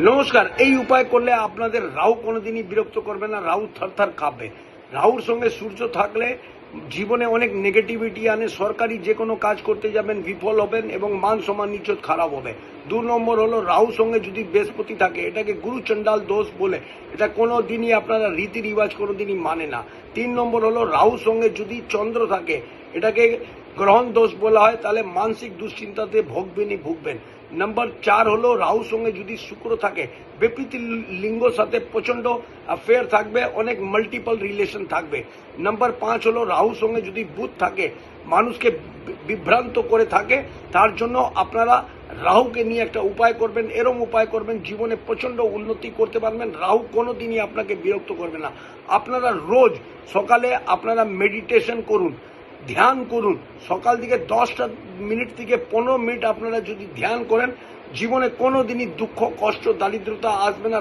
নমস্কার। এই উপায় করলে আপনাদের রাহু কোনোদিনই বিরক্ত করবে না, রাহু থরথর কাঁপবে। রাহুর সঙ্গে সূর্য থাকলে জীবনে অনেক নেগেটিভিটি আনে, সরকারি যে কোনো কাজ করতে যাবেন বিফল হবেন এবং মান সম্মান ইজ্জত খারাপ হবে। 2 নম্বর হলো রাহুর সঙ্গে যদি বৃহস্পতি থাকে, এটাকে গুরু চণ্ডাল দোষ বলে, এটা কোনো দিনই আপনারা রীতি রিবাজ কোনো দিনই মানে না। 3 নম্বর হলো রাহুর সঙ্গে যদি চন্দ্র থাকে, এটাকে গ্রহণ দোষ বলা হয়, তাহলে মানসিক দুশ্চিন্তাতে ভুগবেন। নাম্বার 4 হলো রাহুর সঙ্গে যদি শুক্র থাকে, বিপরীত লিঙ্গর সাথে প্রচন্ড অ্যাফেয়ার থাকবে, অনেক মাল্টিপল রিলেশন থাকবে। নাম্বার 5 হলো রাহুর সঙ্গে যদি বুধ থাকে, মানুষকে বিভ্রান্ত করে থাকে, তার জন্য আপনারা রাহুকে নিয়ে একটা উপায় করবেন, এরম উপায় করবেন, জীবনে প্রচন্ড উন্নতি করতে পারবেন। রাহু কোনোদিনই আপনাকে বিরক্ত করবে না। আপনারা রোজ সকালে আপনারা মেডিটেশন করুন, ধ্যান করুন। সকাল থেকে 10টা মিনিট থেকে 15 মিনিট আপনারা যদি ধ্যান করেন, জীবনে কোনো দিনই দুঃখ, কষ্ট, দারিদ্রতা আসবে না।